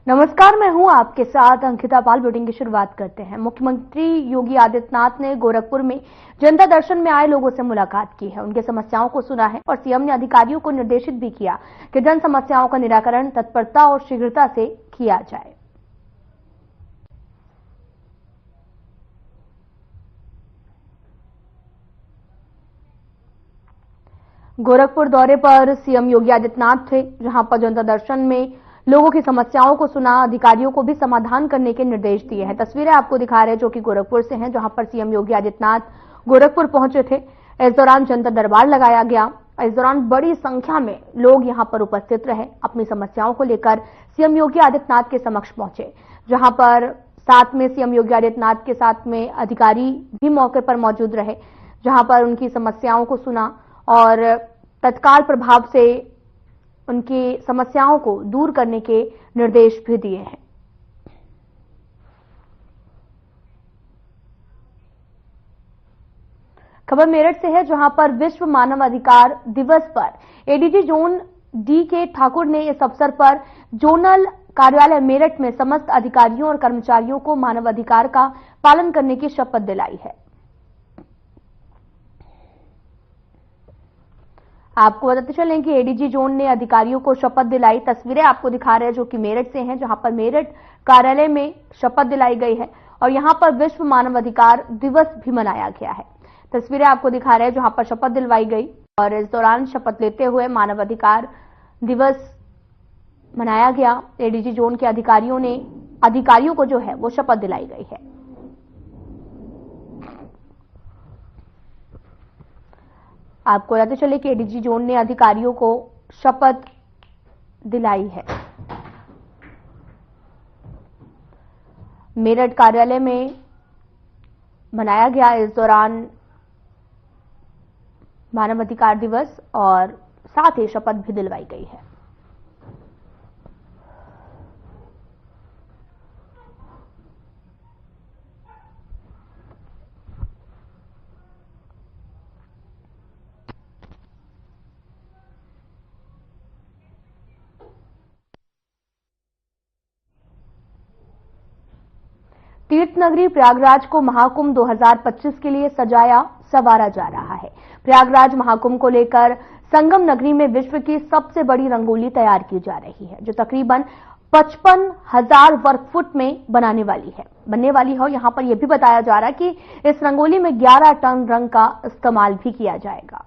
नमस्कार, मैं हूं आपके साथ अंकिता पाल। बुलेटिन की शुरुआत करते हैं। मुख्यमंत्री योगी आदित्यनाथ ने गोरखपुर में जनता दर्शन में आए लोगों से मुलाकात की है, उनके समस्याओं को सुना है और सीएम ने अधिकारियों को निर्देशित भी किया कि जन समस्याओं का निराकरण तत्परता और शीघ्रता से किया जाए। गोरखपुर दौरे पर सीएम योगी आदित्यनाथ थे, जहां पर जनता दर्शन में लोगों की समस्याओं को सुना, अधिकारियों को भी समाधान करने के निर्देश दिए हैं। तस्वीरें आपको दिखा रहे हैं जो कि गोरखपुर से हैं, जहां पर सीएम योगी आदित्यनाथ गोरखपुर पहुंचे थे। इस दौरान जनता दरबार लगाया गया। इस दौरान बड़ी संख्या में लोग यहां पर उपस्थित रहे, अपनी समस्याओं को लेकर सीएम योगी आदित्यनाथ के समक्ष पहुंचे, जहां पर साथ में सीएम योगी आदित्यनाथ के साथ में अधिकारी भी मौके पर मौजूद रहे, जहां पर उनकी समस्याओं को सुना और तत्काल प्रभाव से उनकी समस्याओं को दूर करने के निर्देश भी दिए हैं। खबर मेरठ से है, जहां पर विश्व मानव अधिकार दिवस पर एडीजी जोन डी के ठाकुर ने इस अवसर पर जोनल कार्यालय मेरठ में समस्त अधिकारियों और कर्मचारियों को मानव अधिकार का पालन करने की शपथ दिलाई है। आपको बताते चलें कि एडीजी जोन ने अधिकारियों को शपथ दिलाई। तस्वीरें आपको दिखा रहे हैं जो कि मेरठ से हैं, जहां पर मेरठ कार्यालय में शपथ दिलाई गई है और यहां पर विश्व मानव अधिकार दिवस भी मनाया गया है। तस्वीरें आपको दिखा रहे हैं जहां पर शपथ दिलवाई गई और इस दौरान शपथ लेते हुए मानव अधिकार दिवस मनाया गया। एडीजी जोन के अधिकारियों को जो है वो शपथ दिलाई गई है। आपको बताते चले कि एडीजी जोन ने अधिकारियों को शपथ दिलाई है। मेरठ कार्यालय में मनाया गया इस दौरान मानव अधिकार दिवस और साथ ही शपथ भी दिलवाई गई है। तीर्थनगरी प्रयागराज को महाकुंभ 2025 के लिए सजाया संवारा जा रहा है। प्रयागराज महाकुंभ को लेकर संगम नगरी में विश्व की सबसे बड़ी रंगोली तैयार की जा रही है, जो तकरीबन 55,000 वर्ग फुट में बनने वाली है। यहां पर यह भी बताया जा रहा है कि इस रंगोली में 11 टन रंग का इस्तेमाल भी किया जाएगा।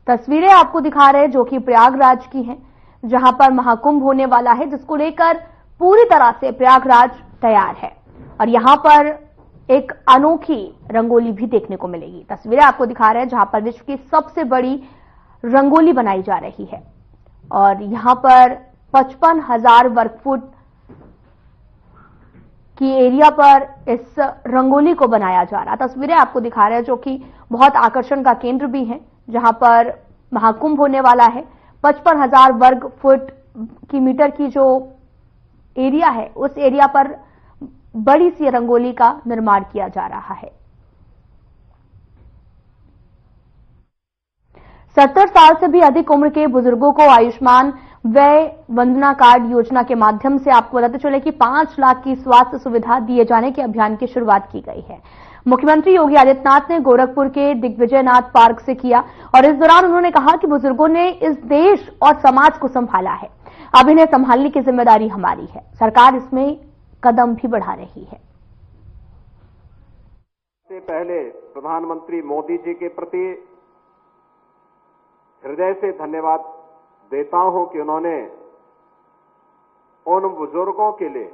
तस्वीरें आपको दिखा रहे हैं जो कि प्रयागराज की हैं, जहां पर महाकुंभ होने वाला है, जिसको लेकर पूरी तरह से प्रयागराज तैयार है और यहां पर एक अनोखी रंगोली भी देखने को मिलेगी। तस्वीरें आपको दिखा रहे हैं जहां पर विश्व की सबसे बड़ी रंगोली बनाई जा रही है और यहां पर 55,000 वर्ग फुट की एरिया पर इस रंगोली को बनाया जा रहा है। तस्वीरें आपको दिखा रहे हैं जो कि बहुत आकर्षण का केंद्र भी है, जहां पर महाकुंभ होने वाला है। 55,000 वर्ग फुट की मीटर की जो एरिया है, उस एरिया पर बड़ी सी रंगोली का निर्माण किया जा रहा है। 70 साल से भी अधिक उम्र के बुजुर्गों को आयुष्मान व्यय वंदना कार्ड योजना के माध्यम से आपको बताते चले कि 5 लाख की स्वास्थ्य सुविधा दिए जाने के अभियान की शुरुआत की गई है। मुख्यमंत्री योगी आदित्यनाथ ने गोरखपुर के दिग्विजयनाथ पार्क से किया और इस दौरान उन्होंने कहा कि बुजुर्गों ने इस देश और समाज को संभाला है, अब इन्हें संभालने की जिम्मेदारी हमारी है। सरकार इसमें कदम भी बढ़ा रही है। इससे पहले प्रधानमंत्री मोदी जी के प्रति हृदय से धन्यवाद देता हूं कि उन्होंने उन बुजुर्गों के लिए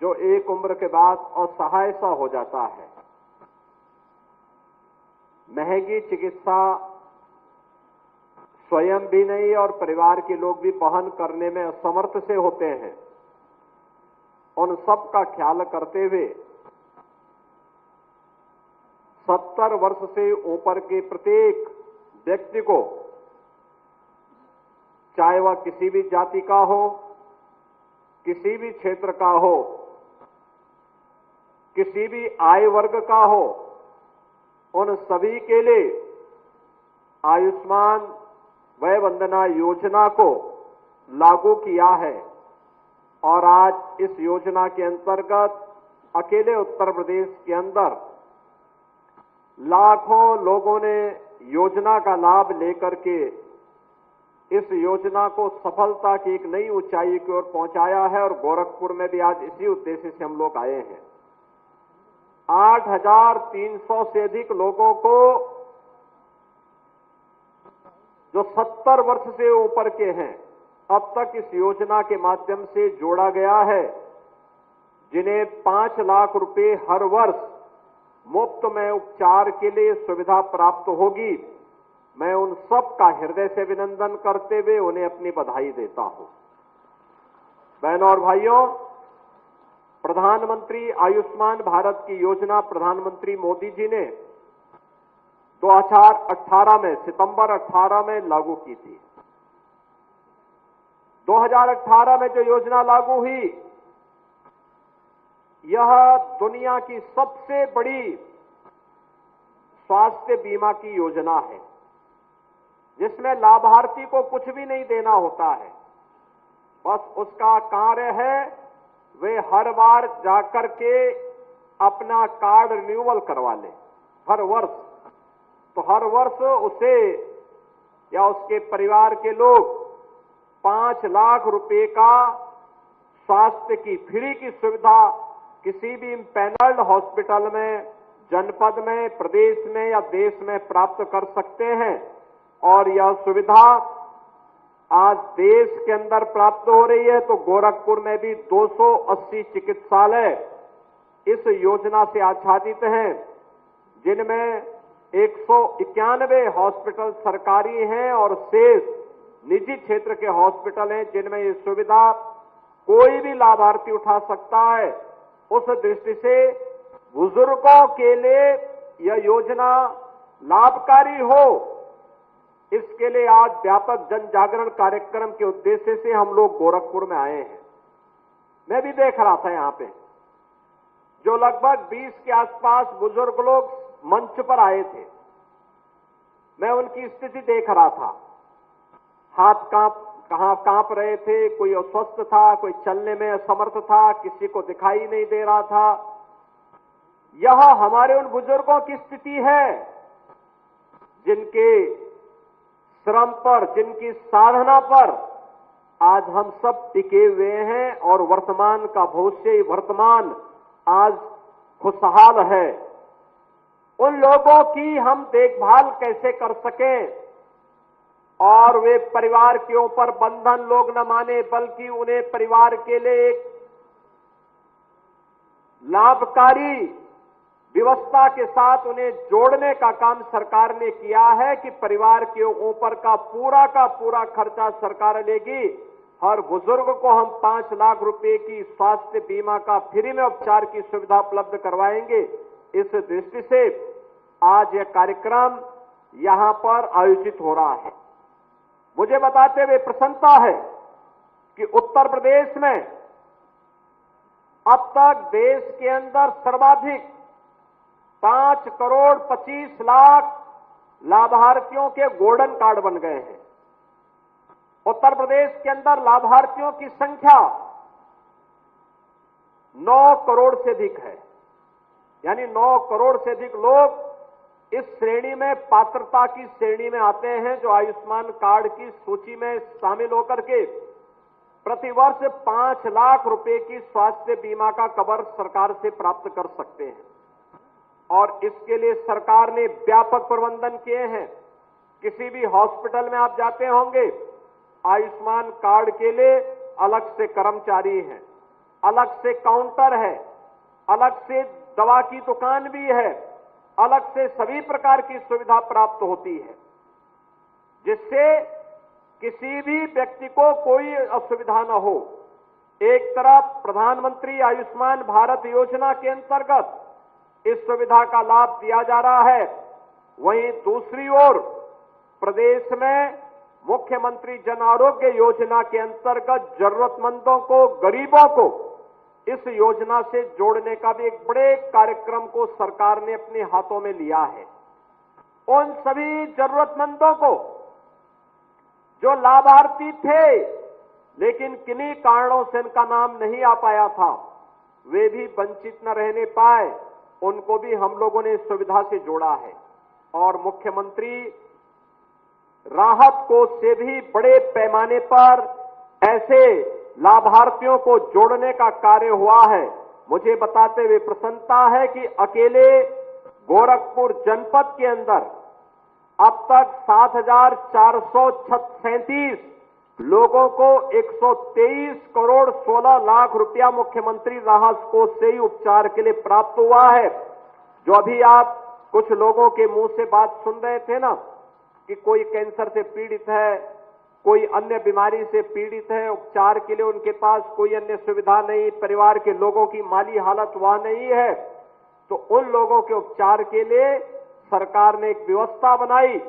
जो एक उम्र के बाद असहाय सा हो जाता है, महंगी चिकित्सा स्वयं भी नहीं और परिवार के लोग भी वहन करने में असमर्थ से होते हैं, उन सब का ख्याल करते हुए 70 वर्ष से ऊपर के प्रत्येक व्यक्ति को, चाहे वह किसी भी जाति का हो, किसी भी क्षेत्र का हो, किसी भी आय वर्ग का हो, उन सभी के लिए आयुष्मान वय वंदना योजना को लागू किया है और आज इस योजना के अंतर्गत अकेले उत्तर प्रदेश के अंदर लाखों लोगों ने योजना का लाभ लेकर के इस योजना को सफलता की एक नई ऊंचाई की ओर पहुंचाया है और गोरखपुर में भी आज इसी उद्देश्य से हम लोग आए हैं। 8,300 से अधिक लोगों को जो 70 वर्ष से ऊपर के हैं अब तक इस योजना के माध्यम से जोड़ा गया है, जिन्हें 5 लाख रुपए हर वर्ष मुफ्त में उपचार के लिए सुविधा प्राप्त होगी। मैं उन सब का हृदय से अभिनंदन करते हुए उन्हें अपनी बधाई देता हूं। बहनों और भाइयों, प्रधानमंत्री आयुष्मान भारत की योजना प्रधानमंत्री मोदी जी ने 2018 में सितंबर 18 में लागू की थी। 2018 में जो योजना लागू हुई, यह दुनिया की सबसे बड़ी स्वास्थ्य बीमा की योजना है, जिसमें लाभार्थी को कुछ भी नहीं देना होता है। बस उसका कार्य है वे हर बार जाकर के अपना कार्ड रिन्यूअल करवा ले हर वर्ष। तो हर वर्ष उसे या उसके परिवार के लोग 5 लाख रुपए का स्वास्थ्य की फ्री की सुविधा किसी भी इम्पैनल्ड हॉस्पिटल में, जनपद में, प्रदेश में या देश में प्राप्त कर सकते हैं। और यह सुविधा आज देश के अंदर प्राप्त हो रही है। तो गोरखपुर में भी 280 चिकित्सालय इस योजना से आच्छादित हैं, जिनमें 191 हॉस्पिटल सरकारी हैं और शेष निजी क्षेत्र के हॉस्पिटल हैं, जिनमें ये सुविधा कोई भी लाभार्थी उठा सकता है। उस दृष्टि से बुजुर्गों के लिए यह योजना लाभकारी हो, इसके लिए आज व्यापक जन जागरण कार्यक्रम के उद्देश्य से हम लोग गोरखपुर में आए हैं। मैं भी देख रहा था यहां पे जो लगभग 20 के आसपास बुजुर्ग लोग मंच पर आए थे। मैं उनकी स्थिति देख रहा था, हाथ कहां कांप रहे थे, कोई अस्वस्थ था, कोई चलने में असमर्थ था, किसी को दिखाई नहीं दे रहा था। यह हमारे उन बुजुर्गों की स्थिति है जिनके श्रम पर, जिनकी साधना पर आज हम सब टिके हुए हैं और वर्तमान का भविष्य, वर्तमान आज खुशहाल है। उन लोगों की हम देखभाल कैसे कर सकें और वे परिवार के ऊपर बंधन लोग न माने, बल्कि उन्हें परिवार के लिए एक लाभकारी व्यवस्था के साथ उन्हें जोड़ने का काम सरकार ने किया है कि परिवार के ऊपर का पूरा खर्चा सरकार लेगी। हर बुजुर्ग को हम 5 लाख रुपए की स्वास्थ्य बीमा का फ्री में उपचार की सुविधा उपलब्ध करवाएंगे। इस दृष्टि से आज यह कार्यक्रम यहां पर आयोजित हो रहा है। मुझे बताते हुए प्रसन्नता है कि उत्तर प्रदेश में अब तक देश के अंदर सर्वाधिक 5 करोड़ 25 लाख लाभार्थियों के गोल्डन कार्ड बन गए हैं। उत्तर प्रदेश के अंदर लाभार्थियों की संख्या 9 करोड़ से अधिक है, यानी 9 करोड़ से अधिक लोग इस श्रेणी में, पात्रता की श्रेणी में आते हैं, जो आयुष्मान कार्ड की सूची में शामिल होकर के प्रतिवर्ष 5 लाख रुपए की स्वास्थ्य बीमा का कवर सरकार से प्राप्त कर सकते हैं। और इसके लिए सरकार ने व्यापक प्रबंधन किए हैं। किसी भी हॉस्पिटल में आप जाते होंगे, आयुष्मान कार्ड के लिए अलग से कर्मचारी हैं, अलग से काउंटर है, अलग से दवा की दुकान भी है, अलग से सभी प्रकार की सुविधा प्राप्त होती है, जिससे किसी भी व्यक्ति को कोई असुविधा न हो। एक तरफ प्रधानमंत्री आयुष्मान भारत योजना के अंतर्गत इस सुविधा का लाभ दिया जा रहा है, वहीं दूसरी ओर प्रदेश में मुख्यमंत्री जन आरोग्य योजना के अंतर्गत जरूरतमंदों को, गरीबों को इस योजना से जोड़ने का भी एक बड़े कार्यक्रम को सरकार ने अपने हाथों में लिया है। उन सभी जरूरतमंदों को जो लाभार्थी थे लेकिन किन्हीं कारणों से इनका नाम नहीं आ पाया था, वे भी वंचित न रहने पाए, उनको भी हम लोगों ने इस सुविधा से जोड़ा है। और मुख्यमंत्री राहत कोष से भी बड़े पैमाने पर ऐसे लाभार्थियों को जोड़ने का कार्य हुआ है। मुझे बताते हुए प्रसन्नता है कि अकेले गोरखपुर जनपद के अंदर अब तक 7,437 लोगों को 123 करोड़ 16 लाख रुपया मुख्यमंत्री राहत कोष से ही उपचार के लिए प्राप्त हुआ है। जो अभी आप कुछ लोगों के मुंह से बात सुन रहे थे ना कि कोई कैंसर से पीड़ित है, कोई अन्य बीमारी से पीड़ित है, उपचार के लिए उनके पास कोई अन्य सुविधा नहीं, परिवार के लोगों की माली हालत वहां नहीं है, तो उन लोगों के उपचार के लिए सरकार ने एक व्यवस्था बनाई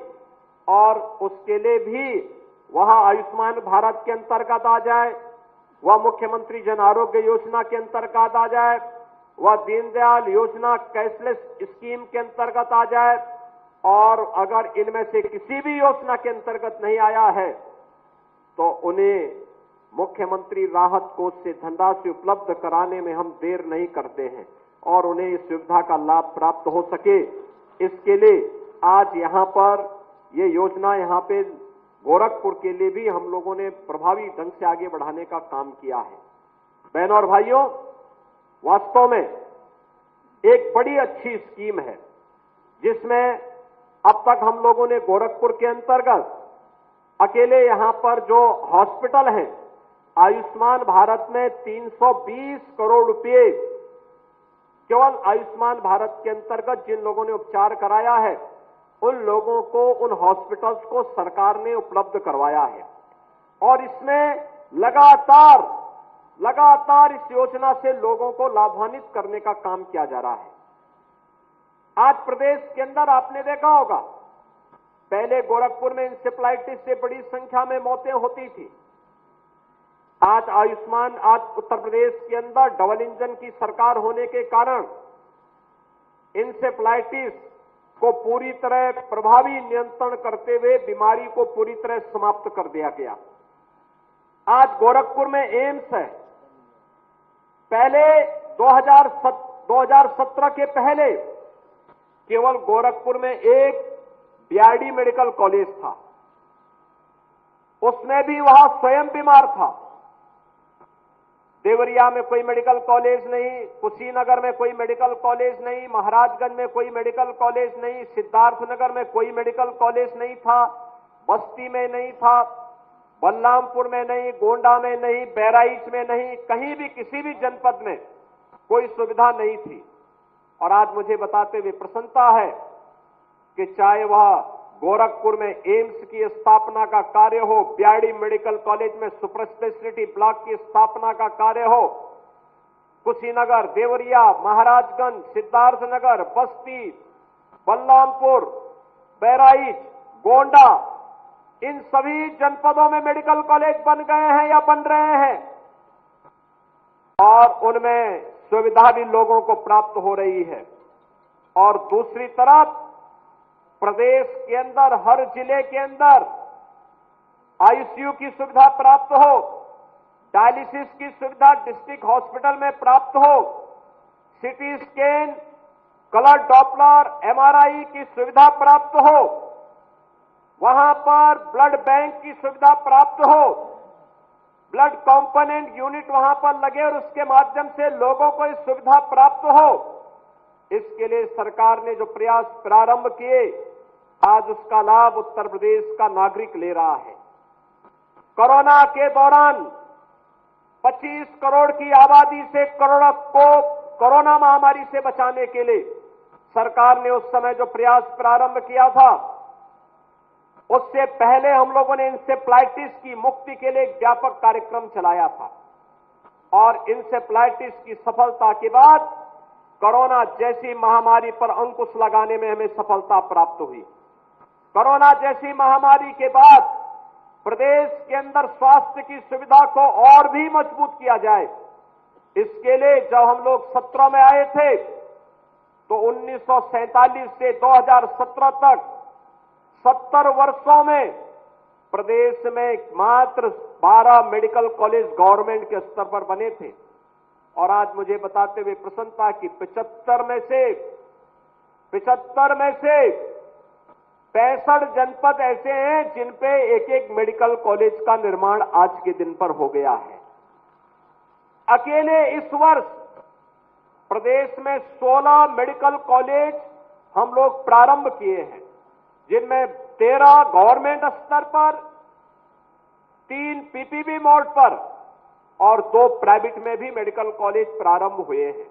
और उसके लिए भी वहां आयुष्मान भारत के अंतर्गत आ जाए, वह मुख्यमंत्री जन आरोग्य योजना के अंतर्गत आ जाए, वह दीनदयाल योजना कैशलेस स्कीम के अंतर्गत आ जाए, और अगर इनमें से किसी भी योजना के अंतर्गत नहीं आया है तो उन्हें मुख्यमंत्री राहत कोष से धनराशि उपलब्ध कराने में हम देर नहीं करते हैं और उन्हें इस सुविधा का लाभ प्राप्त हो सके, इसके लिए आज यहां पर ये योजना यहां पे गोरखपुर के लिए भी हम लोगों ने प्रभावी ढंग से आगे बढ़ाने का काम किया है। बहनों और भाइयों, वास्तव में एक बड़ी अच्छी स्कीम है जिसमें अब तक हम लोगों ने गोरखपुर के अंतर्गत अकेले यहां पर जो हॉस्पिटल हैं, आयुष्मान भारत में 320 करोड़ रुपए केवल आयुष्मान भारत के अंतर्गत जिन लोगों ने उपचार कराया है उन लोगों को, उन हॉस्पिटल्स को सरकार ने उपलब्ध करवाया है। और इसमें लगातार इस योजना से लोगों को लाभान्वित करने का काम किया जा रहा है। आज प्रदेश के अंदर आपने देखा होगा, पहले गोरखपुर में इंसेफ्लाइटिस से बड़ी संख्या में मौतें होती थी। आज उत्तर प्रदेश के अंदर डबल इंजन की सरकार होने के कारण इंसेफ्लाइटिस को पूरी तरह प्रभावी नियंत्रण करते हुए बीमारी को पूरी तरह समाप्त कर दिया गया। आज गोरखपुर में एम्स है। पहले 2017 के पहले केवल गोरखपुर में एक बीआरडी मेडिकल कॉलेज था, उसमें भी वहां स्वयं बीमार था। देवरिया में कोई मेडिकल कॉलेज नहीं, कुशीनगर में कोई मेडिकल कॉलेज नहीं, महाराजगंज में कोई मेडिकल कॉलेज नहीं, सिद्धार्थनगर में कोई मेडिकल कॉलेज नहीं था, बस्ती में नहीं था, बलरामपुर में नहीं, गोंडा में नहीं, बहराइच में नहीं, कहीं भी किसी भी जनपद में कोई सुविधा नहीं थी। और आज मुझे बताते हुए प्रसन्नता है कि चाहे वह गोरखपुर में एम्स की स्थापना का कार्य हो, बीआरडी मेडिकल कॉलेज में सुपर स्पेशलिटी ब्लॉक की स्थापना का कार्य हो, कुशीनगर, देवरिया, महाराजगंज, सिद्धार्थनगर, बस्ती, बलरामपुर, बहराइच, गोंडा, इन सभी जनपदों में मेडिकल कॉलेज बन गए हैं या बन रहे हैं और उनमें सुविधा भी लोगों को प्राप्त हो रही है। और दूसरी तरफ प्रदेश के अंदर हर जिले के अंदर आईसीयू की सुविधा प्राप्त हो, डायलिसिस की सुविधा डिस्ट्रिक्ट हॉस्पिटल में प्राप्त हो, CT scan, colour Doppler, MRI की सुविधा प्राप्त हो, वहां पर ब्लड बैंक की सुविधा प्राप्त हो, ब्लड कंपोनेंट यूनिट वहां पर लगे और उसके माध्यम से लोगों को इस सुविधा प्राप्त हो। इसके लिए सरकार ने जो प्रयास प्रारंभ किए, आज उसका लाभ उत्तर प्रदेश का नागरिक ले रहा है। कोरोना के दौरान 25 करोड़ की आबादी से करोड़ों को कोरोना महामारी से बचाने के लिए सरकार ने उस समय जो प्रयास प्रारंभ किया था, उससे पहले हम लोगों ने इंसेफ्लाइटिस की मुक्ति के लिए एक व्यापक कार्यक्रम चलाया था और इंसेफ्लाइटिस की सफलता के बाद कोरोना जैसी महामारी पर अंकुश लगाने में हमें सफलता प्राप्त हुई। कोरोना जैसी महामारी के बाद प्रदेश के अंदर स्वास्थ्य की सुविधा को और भी मजबूत किया जाए, इसके लिए जब हम लोग 17 में आए थे तो 1947 से 2017 तक 70 वर्षों में प्रदेश में मात्र 12 मेडिकल कॉलेज गवर्नमेंट के स्तर पर बने थे और आज मुझे बताते हुए प्रसन्नता की 75 में से 65 जनपद ऐसे हैं जिन पे एक मेडिकल कॉलेज का निर्माण आज के दिन पर हो गया है। अकेले इस वर्ष प्रदेश में 16 मेडिकल कॉलेज हम लोग प्रारंभ किए हैं, जिनमें 13 गवर्नमेंट स्तर पर, 3 पीपीपी मोड पर और 2 प्राइवेट में भी मेडिकल कॉलेज प्रारंभ हुए हैं।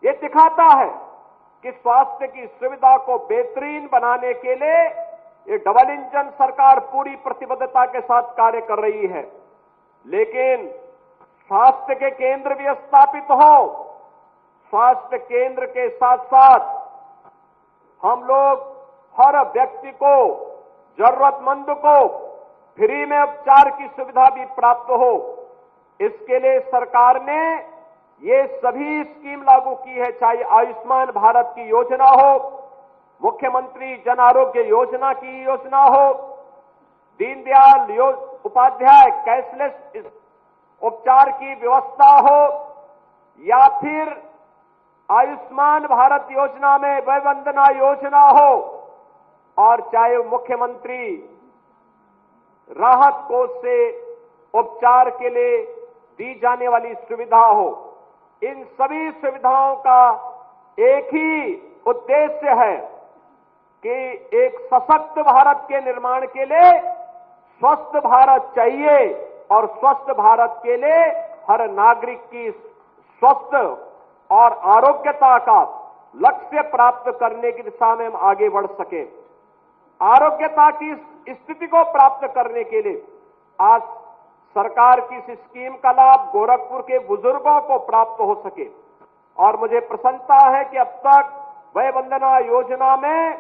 ये दिखाता है कि स्वास्थ्य की सुविधा को बेहतरीन बनाने के लिए ये डबल इंजन सरकार पूरी प्रतिबद्धता के साथ कार्य कर रही है। लेकिन स्वास्थ्य के केंद्र भी स्थापित हो, स्वास्थ्य केंद्र के साथ साथ हम लोग हर व्यक्ति को, जरूरतमंद को फ्री में उपचार की सुविधा भी प्राप्त हो, इसके लिए सरकार ने ये सभी स्कीम लागू की है, चाहे आयुष्मान भारत की योजना हो, मुख्यमंत्री जन आरोग्य योजना की योजना हो, दीनदयाल उपाध्याय कैशलेस उपचार की व्यवस्था हो, या फिर आयुष्मान भारत योजना में वय वंदना योजना हो, और चाहे मुख्यमंत्री राहत कोष से उपचार के लिए दी जाने वाली सुविधा हो, इन सभी सुविधाओं का एक ही उद्देश्य है कि एक सशक्त भारत के निर्माण के लिए स्वस्थ भारत चाहिए और स्वस्थ भारत के लिए हर नागरिक की स्वस्थ और आरोग्यता का लक्ष्य प्राप्त करने की दिशा में हम आगे बढ़ सके। आरोग्यता की स्थिति को प्राप्त करने के लिए आज सरकार की इस स्कीम का लाभ गोरखपुर के बुजुर्गों को प्राप्त हो सके और मुझे प्रसन्नता है कि अब तक वय वंदना योजना में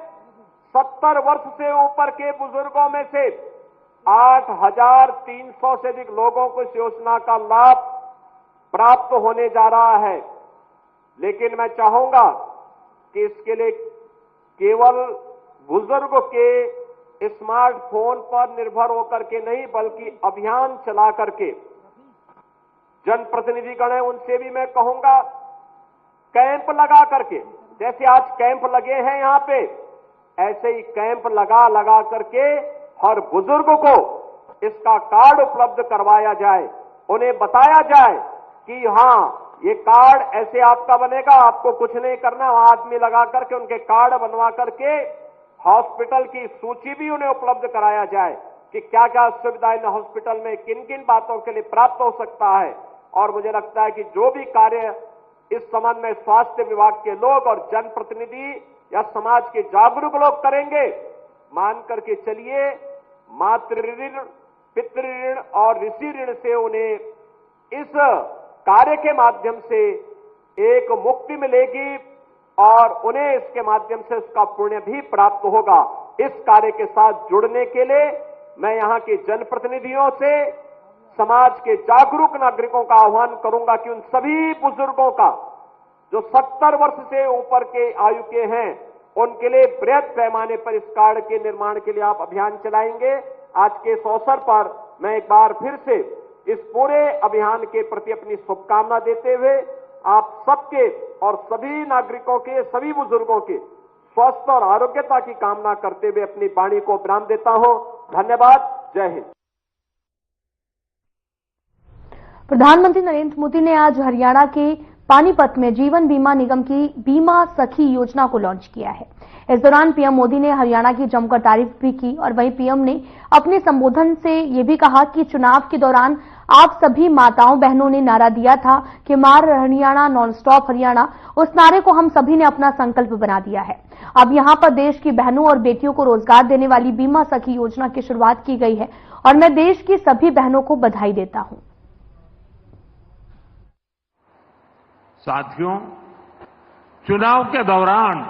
70 वर्ष से ऊपर के बुजुर्गों में से 8,300 से अधिक लोगों को इस योजना का लाभ प्राप्त होने जा रहा है। लेकिन मैं चाहूंगा कि इसके लिए केवल बुजुर्ग के स्मार्टफोन पर निर्भर होकर के नहीं, बल्कि अभियान चला करके जनप्रतिनिधिगण है उनसे भी मैं कहूंगा कैंप लगा करके, जैसे आज कैंप लगे हैं यहां पे, ऐसे ही कैंप लगा करके हर बुजुर्ग को इसका कार्ड उपलब्ध करवाया जाए, उन्हें बताया जाए कि हां ये कार्ड ऐसे आपका बनेगा, आपको कुछ नहीं करना, वहां आदमी लगा करके उनके कार्ड बनवा करके हॉस्पिटल की सूची भी उन्हें उपलब्ध कराया जाए कि क्या क्या सुविधाएं हॉस्पिटल में किन किन बातों के लिए प्राप्त हो सकता है। और मुझे लगता है कि जो भी कार्य इस संबंध में स्वास्थ्य विभाग के लोग और जनप्रतिनिधि या समाज के जागरूक लोग करेंगे, मान करके चलिए मातृ ऋण, पितृ ऋण और ऋषि ऋण से उन्हें इस कार्य के माध्यम से एक मुक्ति मिलेगी और उन्हें इसके माध्यम से उसका पुण्य भी प्राप्त होगा। इस कार्य के साथ जुड़ने के लिए मैं यहां के जनप्रतिनिधियों से, समाज के जागरूक नागरिकों का आह्वान करूंगा कि उन सभी बुजुर्गों का जो 70 वर्ष से ऊपर के आयु के हैं, उनके लिए बृहद पैमाने पर इस कार्ड के निर्माण के लिए आप अभियान चलाएंगे। आज के इस अवसर पर मैं एक बार फिर से इस पूरे अभियान के प्रति अपनी शुभकामना देते हुए आप सबके और सभी नागरिकों के, सभी बुजुर्गों के स्वस्थ और आरोग्यता की कामना करते हुए अपनी वाणी को विराम देता हूं। धन्यवाद। जय हिंद। प्रधानमंत्री नरेंद्र मोदी ने आज हरियाणा के पानीपत में जीवन बीमा निगम की बीमा सखी योजना को लॉन्च किया है। इस दौरान पीएम मोदी ने हरियाणा की जमकर तारीफ भी की और वहीं पीएम ने अपने संबोधन से ये भी कहा कि चुनाव के दौरान आप सभी माताओं बहनों ने नारा दिया था कि मार हरियाणा, नॉन स्टॉप हरियाणा, उस नारे को हम सभी ने अपना संकल्प बना दिया है। अब यहां पर देश की बहनों और बेटियों को रोजगार देने वाली बीमा सखी योजना की शुरुआत की गई है और मैं देश की सभी बहनों को बधाई देता हूं। साथियों, चुनाव के दौरान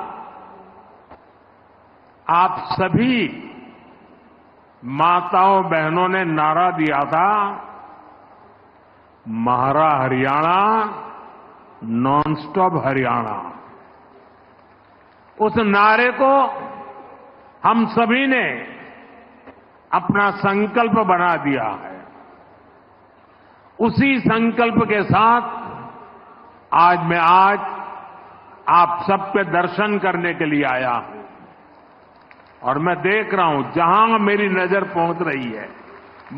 आप सभी माताओं बहनों ने नारा दिया था, महारा हरियाणा, नॉन स्टॉप हरियाणा। उस नारे को हम सभी ने अपना संकल्प बना दिया है। उसी संकल्प के साथ आज मैं आप सबके दर्शन करने के लिए आया हूं और मैं देख रहा हूं जहां मेरी नजर पहुंच रही है,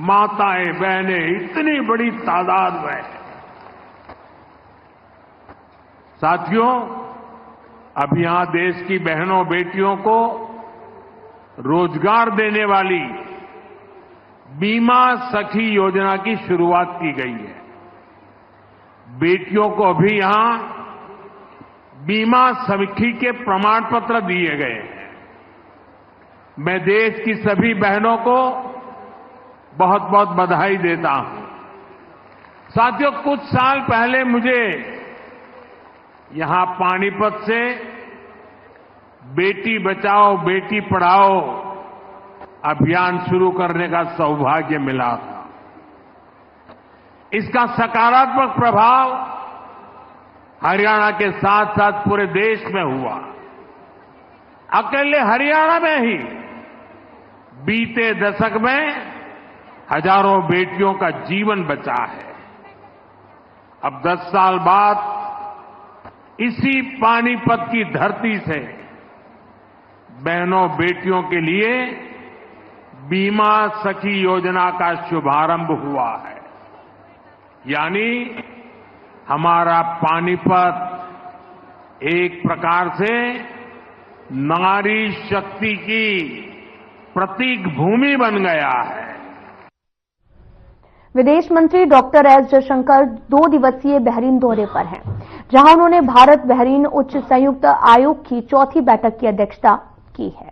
माताएं बहनें इतनी बड़ी तादाद में। साथियों, अब यहां देश की बहनों बेटियों को रोजगार देने वाली बीमा सखी योजना की शुरुआत की गई है। बेटियों को अभी यहां बीमा सखी के प्रमाण पत्र दिए गए हैं। मैं देश की सभी बहनों को बहुत बहुत बधाई देता हूं। साथियों, कुछ साल पहले मुझे यहां पानीपत से बेटी बचाओ बेटी पढ़ाओ अभियान शुरू करने का सौभाग्य मिला था। इसका सकारात्मक प्रभाव हरियाणा के साथ साथ पूरे देश में हुआ। अकेले हरियाणा में ही बीते दशक में हजारों बेटियों का जीवन बचा है। अब 10 साल बाद इसी पानीपत की धरती से बहनों बेटियों के लिए बीमा सखी योजना का शुभारंभ हुआ है। यानी हमारा पानीपत एक प्रकार से नारी शक्ति की प्रतीक भूमि बन गया है। विदेश मंत्री डॉक्टर एस जयशंकर 2 दिवसीय बहरीन दौरे पर हैं, जहां उन्होंने भारत बहरीन उच्च संयुक्त आयोग की 4थी बैठक की अध्यक्षता की है।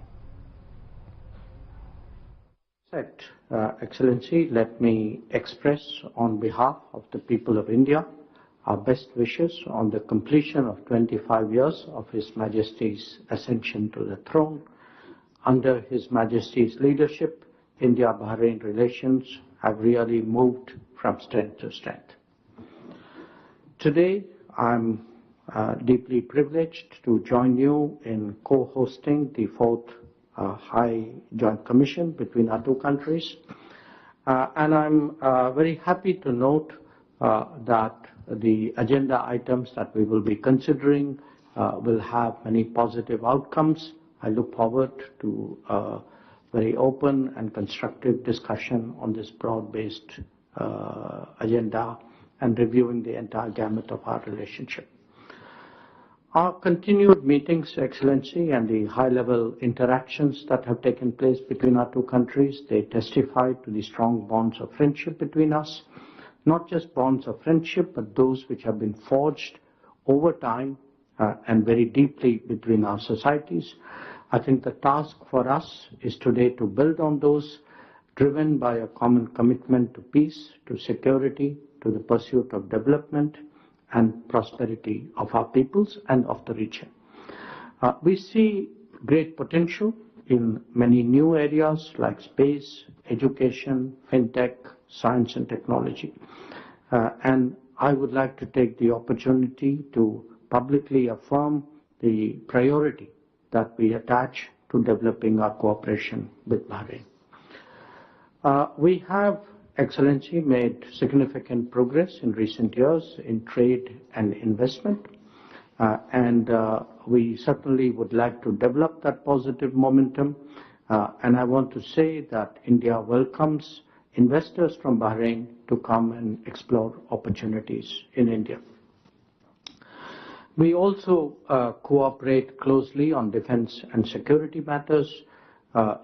Excellency, let me express on behalf of the people of India our best wishes on the completion of 25 years of His Majesty's ascension to the throne. Under His Majesty's leadership, India-Bahrain relations have really moved from strength to strength. Today, I'm deeply privileged to join you in co-hosting the 4th High Joint Commission between our two countries. And I'm very happy to note that the agenda items that we will be considering will have many positive outcomes. I look forward to a very open and constructive discussion on this broad-based agenda and reviewing the entire gamut of our relationship. Our continued meetings, Excellency, and the high-level interactions that have taken place between our two countries, they testify to the strong bonds of friendship between us. Not just bonds of friendship, but those which have been forged over time and very deeply between our societies. I think the task for us is today to build on those, driven by a common commitment to peace, to security, to the pursuit of development and prosperity of our peoples and of the region. We see great potential in many new areas like space, education, fintech, science and technology. And I would like to take the opportunity to publicly affirm the priority that we attach to developing our cooperation with Bahrain. We have, Excellency, made significant progress in recent years in trade and investment, and we certainly would like to develop that positive momentum. And I want to say that India welcomes investors from Bahrain to come and explore opportunities in India. We also cooperate closely on defense and security matters.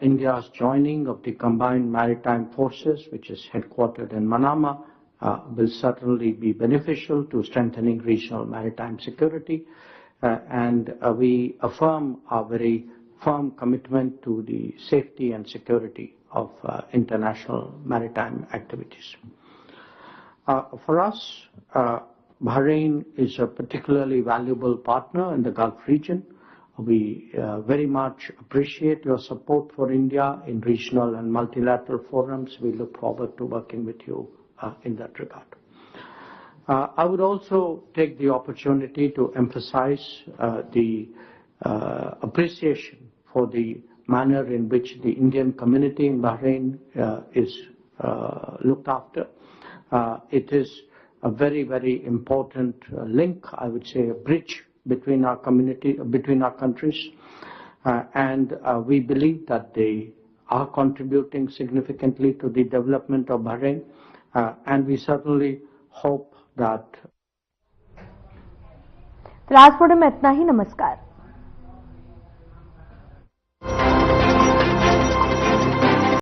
India's joining of the Combined Maritime Forces, which is headquartered in Manama, will certainly be beneficial to strengthening regional maritime security. And we affirm our very firm commitment to the safety and security of international maritime activities. For us, Bahrain is a particularly valuable partner in the Gulf region. We very much appreciate your support for India in regional and multilateral forums. We look forward to working with you in that regard. I would also take the opportunity to emphasize the appreciation for the manner in which the Indian community in Bahrain is looked after. It is a very, very important link, I would say a bridge between our community, between our countries. And we believe that they are contributing significantly to the development of Bahrain. And we certainly hope that. Rajpur में इतना ही। नमस्कार।